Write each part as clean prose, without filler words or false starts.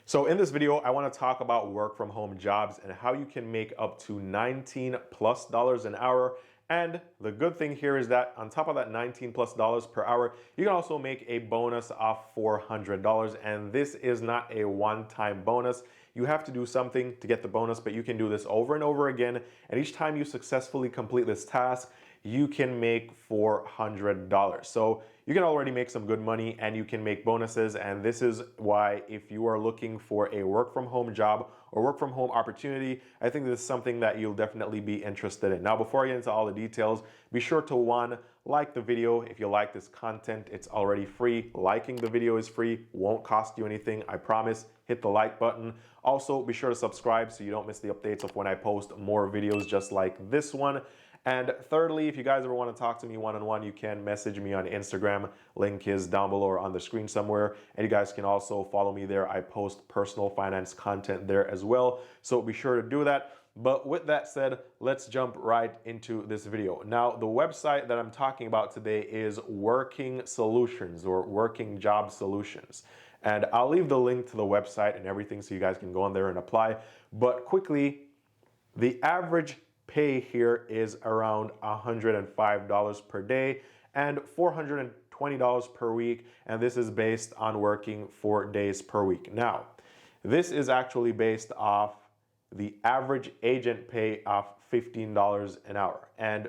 So in this video, I want to talk about work from home jobs and how you can make up to $19+ an hour. And the good thing here is that on top of that $19+ per hour, you can also make a bonus of $400. And this is not a one-time bonus. You have to do something to get the bonus, but you can do this over and over again. And each time you successfully complete this task, you can make $400. So you can already make some good money and you can make bonuses. And this is why if you are looking for a work from home job or work from home opportunity, I think this is something that you'll definitely be interested in. Now, before I get into all the details, be sure to like the video. If you like this content, it's already free. Liking the video is free, won't cost you anything, I promise. Hit the like button. Also, be sure to subscribe so you don't miss the updates of when I post more videos just like this one. And thirdly, if you guys ever want to talk to me one-on-one, you can message me on Instagram. Link is down below or on the screen somewhere. And you guys can also follow me there. I post personal finance content there as well. So be sure to do that. But with that said, let's jump right into this video. Now, the website that I'm talking about today is Working Solutions or Working Job Solutions. And I'll leave the link to the website and everything so you guys can go on there and apply. But quickly, the average pay here is around $105 per day and $420 per week, and this is based on working 4 days per week. Now, this is actually based off the average agent pay of $15 an hour. And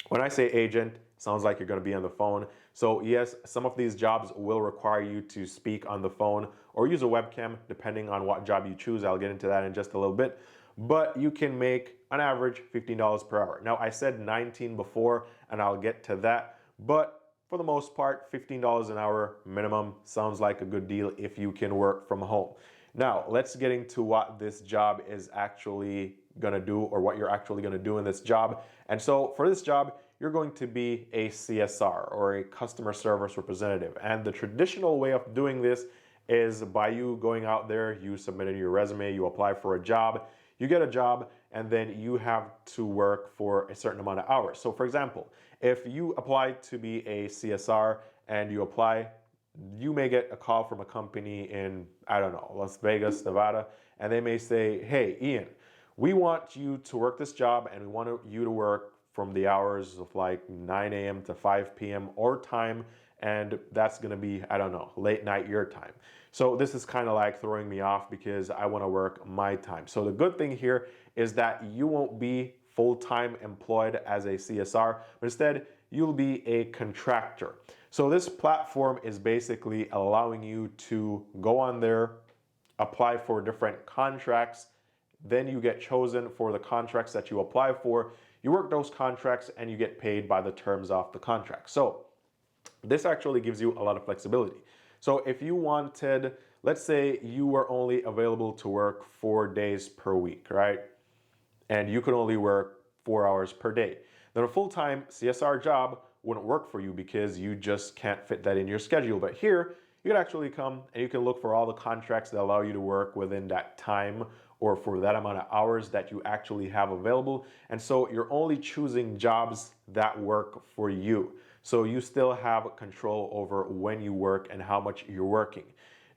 when I say agent, sounds like you're going to be on the phone. So yes, some of these jobs will require you to speak on the phone or use a webcam, depending on what job you choose. I'll get into that in just a little bit. But you can make on average $15 per hour. Now, I said 19 before, and I'll get to that. But for the most part, $15 an hour minimum sounds like a good deal if you can work from home. Now, let's get into what this job is actually gonna do, or what you're actually gonna do in this job. And so for this job, you're going to be a CSR or a customer service representative. And the traditional way of doing this is by you going out there, you submitting your resume, you apply for a job, you get a job, and then you have to work for a certain amount of hours. So for example, if you apply to be a CSR and you apply, you may get a call from a company in, I don't know, Las Vegas, Nevada, and they may say, hey, Eann, we want you to work this job and we want you to work from the hours of like 9 a.m. to 5 p.m. or time, and that's gonna be, I don't know, late night your time. So this is kind of like throwing me off because I wanna work my time. So the good thing here is that you won't be full-time employed as a CSR, but instead you'll be a contractor. So this platform is basically allowing you to go on there, apply for different contracts, then you get chosen for the contracts that you apply for. You work those contracts and you get paid by the terms of the contract. So this actually gives you a lot of flexibility. So if you wanted, let's say you were only available to work 4 days per week, right? And you could only work 4 hours per day. Then a full-time CSR job wouldn't work for you because you just can't fit that in your schedule. But here, you can actually come and you can look for all the contracts that allow you to work within that time or for that amount of hours that you actually have available. And so you're only choosing jobs that work for you. So you still have control over when you work and how much you're working.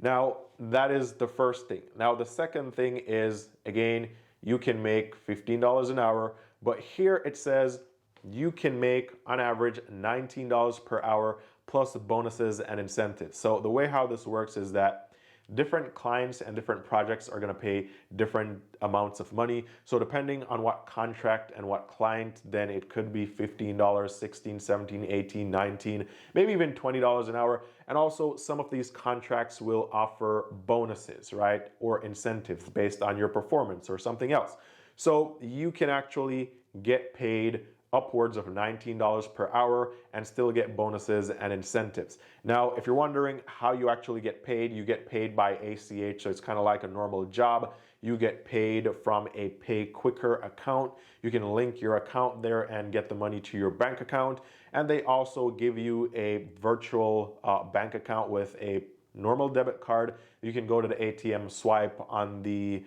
Now, that is the first thing. Now, the second thing is, again, you can make $15 an hour, but here it says you can make on average $19 per hour plus bonuses and incentives. So the way how this works is that different clients and different projects are going to pay different amounts of money. So depending on what contract and what client, then it could be $15, $16, $17, $18, $19, maybe even $20 an hour. And also some of these contracts will offer bonuses, right? Or incentives based on your performance or something else. So you can actually get paid upwards of $19 per hour and still get bonuses and incentives. Now, if you're wondering how you actually get paid, you get paid by ACH, so it's kind of like a normal job. You get paid from a Pay Quicker account. You can link your account there and get the money to your bank account. And they also give you a virtual bank account with a normal debit card. You can go to the ATM, swipe on the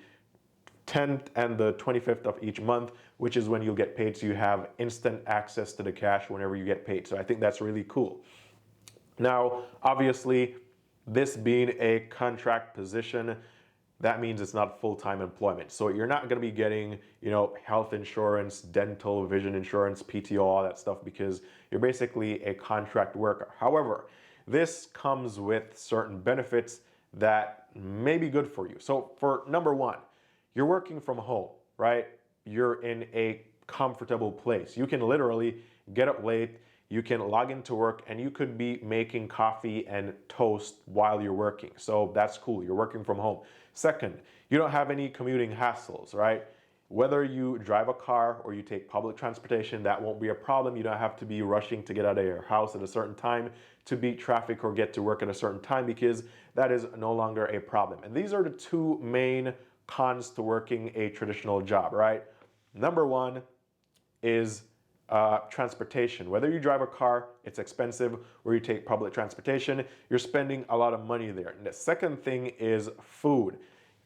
10th and the 25th of each month, which is when you'll get paid. So you have instant access to the cash whenever you get paid. So I think that's really cool. Now, obviously, This being a contract position, that means it's not full-time employment. So you're not going to be getting, health insurance, dental, vision insurance, PTO, all that stuff, because you're basically a contract worker. However, this comes with certain benefits that may be good for you. So for number one, you're working from home, right? You're in a comfortable place. You can literally get up late, you can log into work, and you could be making coffee and toast while you're working. So that's cool. You're working from home. Second, you don't have any commuting hassles, right? Whether you drive a car or you take public transportation, that won't be a problem. You don't have to be rushing to get out of your house at a certain time to beat traffic or get to work at a certain time, because that is no longer a problem. And these are the two main cons to working a traditional job, right? Number one is transportation. Whether you drive a car, it's expensive, or you take public transportation, you're spending a lot of money there. And the second thing is food.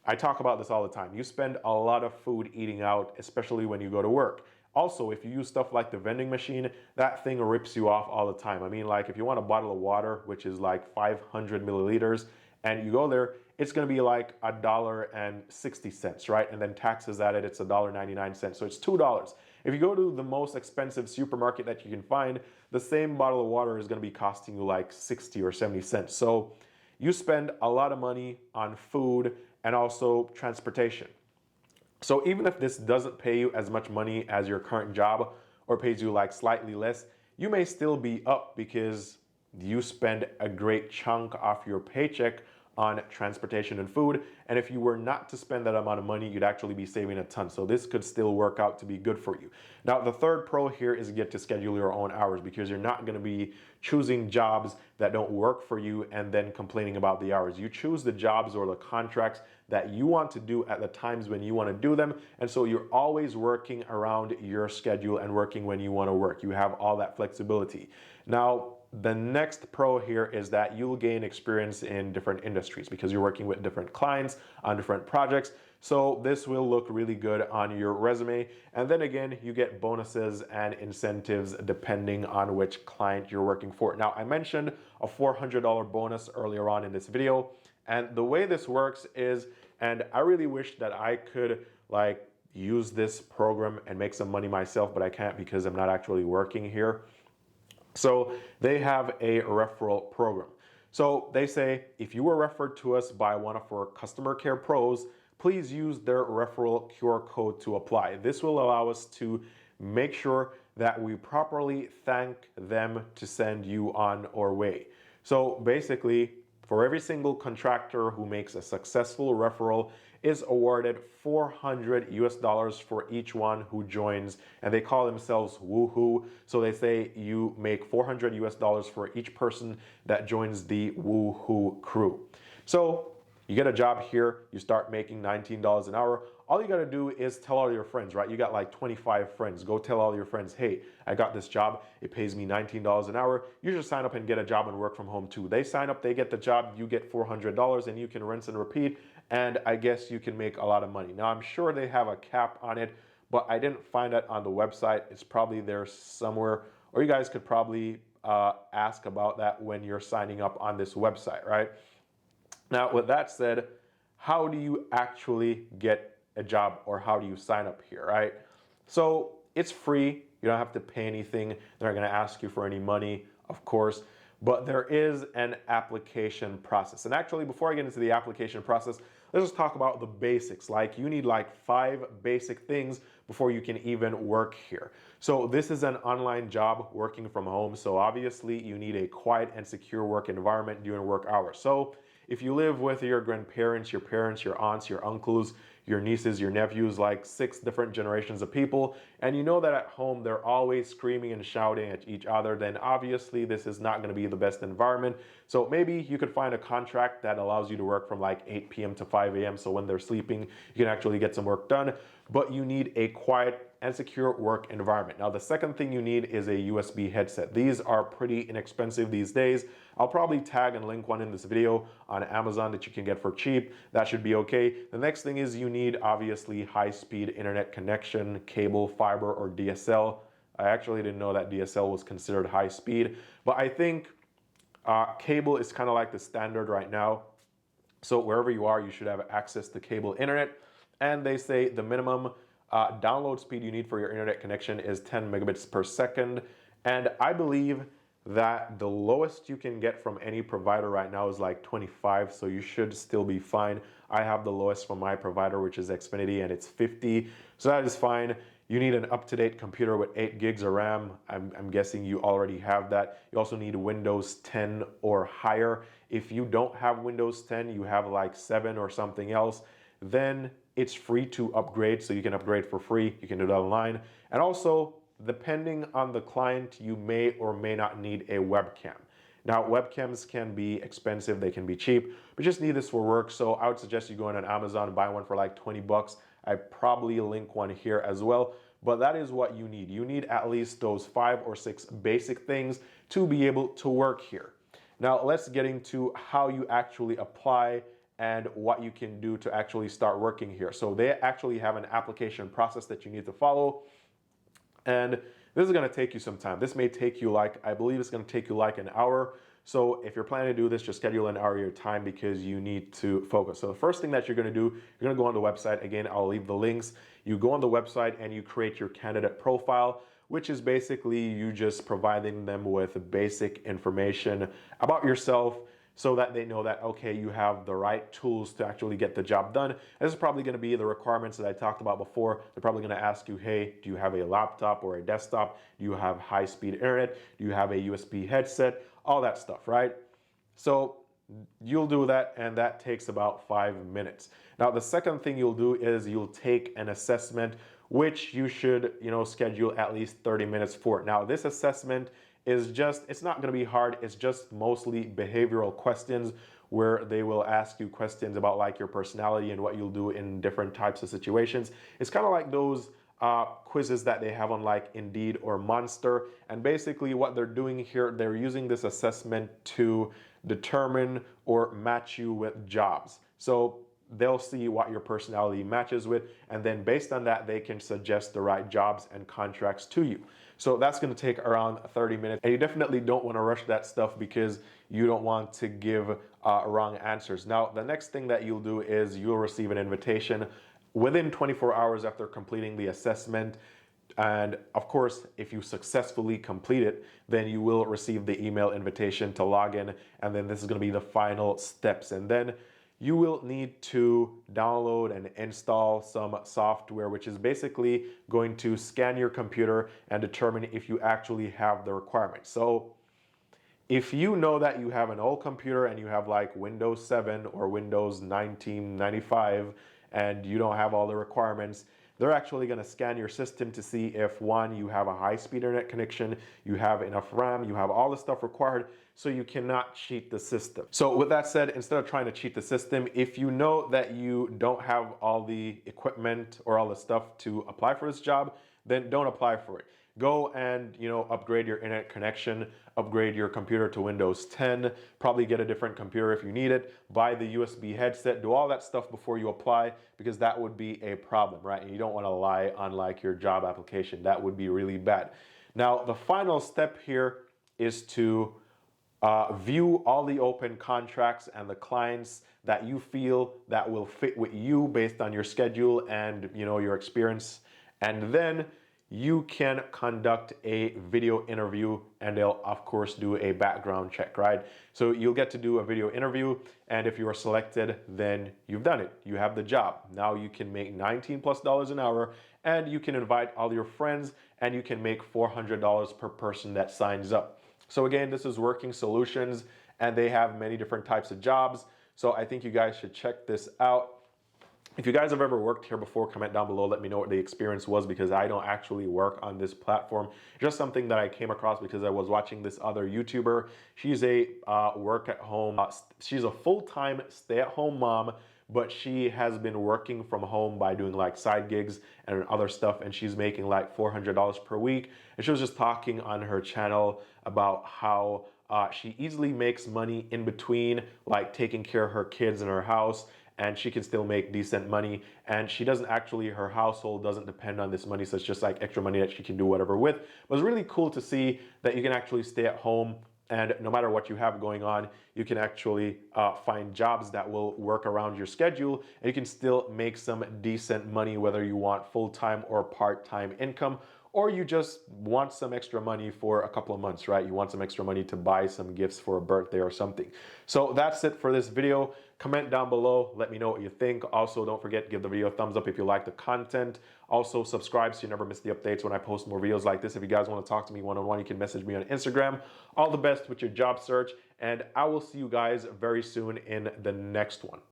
I talk about this all the time. You spend a lot of food eating out, especially when you go to work. Also, if you use stuff like the vending machine, that thing rips you off all the time. I mean, like if you want a bottle of water, which is like 500 milliliters, and you go there, it's going to be like $1.60, right? And then taxes added, it's $1.99. So it's $2. If you go to the most expensive supermarket that you can find, the same bottle of water is going to be costing you like 60 or 70 cents. So you spend a lot of money on food and also transportation. So even if this doesn't pay you as much money as your current job, or pays you like slightly less, you may still be up because you spend a great chunk off your paycheck on transportation and food. And if you were not to spend that amount of money, you'd actually be saving a ton. So this could still work out to be good for you. Now, the third pro here is you get to schedule your own hours, because you're not going to be choosing jobs that don't work for you and then complaining about the hours. You choose the jobs or the contracts that you want to do at the times when you want to do them. And so you're always working around your schedule and working when you want to work. You have all that flexibility. Now, the next pro here is that you'll gain experience in different industries because you're working with different clients on different projects. So this will look really good on your resume. And then again, you get bonuses and incentives depending on which client you're working for. Now, I mentioned a $400 bonus earlier on in this video. And the way this works is, and I really wish that I could use this program and make some money myself, but I can't because I'm not actually working here. So they have a referral program. So they say, if you were referred to us by one of our customer care pros, please use their referral QR code to apply. This will allow us to make sure that we properly thank them to send you on our way. So basically, for every single contractor who makes a successful referral is awarded $400 for each one who joins, and they call themselves Woohoo. So they say you make $400 for each person that joins the Woohoo crew. So you get a job here, you start making $19 an hour. All you got to do is tell all your friends, right? You got like 25 friends. Go tell all your friends, hey, I got this job. It pays me $19 an hour. You should sign up and get a job and work from home too. They sign up, they get the job, you get $400, and you can rinse and repeat. And I guess you can make a lot of money. Now, I'm sure they have a cap on it, but I didn't find it on the website. It's probably there somewhere, or you guys could probably ask about that when you're signing up on this website, right? Now, with that said, how do you actually get a job, or how do you sign up here, right? So it's free. You don't have to pay anything. They're not going to ask you for any money, of course, but there is an application process. And actually, before I get into the application process, let's just talk about the basics. Like, you need like 5 basic things before you can even work here. So this is an online job working from home. So obviously you need a quiet and secure work environment during work hours. So if you live with your grandparents, your parents, your aunts, your uncles, your nieces, your nephews, like 6 different generations of people, and you know that at home they're always screaming and shouting at each other, then obviously this is not going to be the best environment. So maybe you could find a contract that allows you to work from like 8 p.m. to 5 a.m. So when they're sleeping, you can actually get some work done, but you need a quiet and secure work environment. Now, the second thing you need is a USB headset. These are pretty inexpensive these days. I'll probably tag and link one in this video on Amazon that you can get for cheap. That should be okay. The next thing is you need obviously high-speed internet connection, cable, fiber, or DSL. I actually didn't know that DSL was considered high speed, but I think Cable is kind of like the standard right now. So wherever you are, you should have access to cable internet. And they say the minimum download speed you need for your internet connection is 10 megabits per second. And I believe that the lowest you can get from any provider right now is like 25, so you should still be fine. I have the lowest from my provider, which is Xfinity, and it's 50, so that is fine. You need an up-to-date computer with 8 gigs of RAM. I'm guessing you already have that. You also need Windows 10 or higher. If you don't have Windows 10, you have like 7 or something else, then it's free to upgrade, so you can upgrade for free. You can do that online. And also, depending on the client, you may or may not need a webcam. Now, webcams can be expensive, they can be cheap, but just need this for work. So I would suggest you go on Amazon and buy one for like 20 bucks. I probably link one here as well, but that is what you need. You need at least those 5 or 6 basic things to be able to work here. Now, let's get into how you actually apply and what you can do to actually start working here. So they actually have an application process that you need to follow. And this is going to take you some time. This may take you I believe it's going to take you like an hour. So if you're planning to do this, just schedule an hour of your time because you need to focus. So the first thing that you're going to do, you're going to go on the website. Again, I'll leave the links. You go on the website and you create your candidate profile, which is basically you just providing them with basic information about yourself, so that they know that, okay, you have the right tools to actually get the job done. And this is probably going to be the requirements that I talked about before. They're probably going to ask you, hey, do you have a laptop or a desktop? Do you have high-speed internet? Do you have a USB headset? All that stuff, right? So you'll do that, and that takes about 5 minutes. Now, the second thing you'll do is you'll take an assessment, which you should, schedule at least 30 minutes for. Now, this assessment is it's not going to be hard. It's just mostly behavioral questions where they will ask you questions about like your personality and what you'll do in different types of situations. It's kind of like those quizzes that they have on like Indeed or Monster. And basically what they're doing here, they're using this assessment to determine or match you with jobs. So they'll see what your personality matches with, and then based on that, they can suggest the right jobs and contracts to you. So that's going to take around 30 minutes. And you definitely don't want to rush that stuff because you don't want to give wrong answers. Now, the next thing that you'll do is you'll receive an invitation within 24 hours after completing the assessment. And of course, if you successfully complete it, then you will receive the email invitation to log in. And then this is going to be the final steps. And then you will need to download and install some software, which is basically going to scan your computer and determine if you actually have the requirements. So if you know that you have an old computer and you have like Windows 7 or Windows 1995 and you don't have all the requirements, they're actually going to scan your system to see if, one, you have a high-speed internet connection, you have enough RAM, you have all the stuff required, so you cannot cheat the system. So with that said, instead of trying to cheat the system, if you know that you don't have all the equipment or all the stuff to apply for this job, then don't apply for it. Go and, upgrade your internet connection, upgrade your computer to Windows 10, probably get a different computer if you need it, buy the USB headset, do all that stuff before you apply, because that would be a problem, right? And you don't want to lie on like your job application. That would be really bad. Now, the final step here is to view all the open contracts and the clients that you feel that will fit with you based on your schedule and, your experience. And then you can conduct a video interview, and they'll of course do a background check, right? So you'll get to do a video interview, and if you are selected, then you've done it. You have the job. Now you can make $19+ an hour, and you can invite all your friends, and you can make $400 per person that signs up. So again, this is Working Solutions, and they have many different types of jobs. So I think you guys should check this out. If you guys have ever worked here before, comment down below. Let me know what the experience was, because I don't actually work on this platform. Just something that I came across because I was watching this other YouTuber. She's a work at home. She's a full-time stay-at-home mom, but she has been working from home by doing like side gigs and other stuff, and she's making like $400 per week. And she was just talking on her channel about how she easily makes money in between, like taking care of her kids in her house, and she can still make decent money. And she doesn't actually, her household doesn't depend on this money, so it's just like extra money that she can do whatever with. It was really cool to see that you can actually stay at home And no matter what you have going on, you can actually find jobs that will work around your schedule, and you can still make some decent money, whether you want full-time or part-time income, or you just want some extra money for a couple of months, right? You want some extra money to buy some gifts for a birthday or something. So that's it for this video. Comment down below, let me know what you think. Also, don't forget to give the video a thumbs up if you like the content. Also, subscribe so you never miss the updates when I post more videos like this. If you guys want to talk to me one-on-one, you can message me on Instagram. All the best with your job search, and I will see you guys very soon in the next one.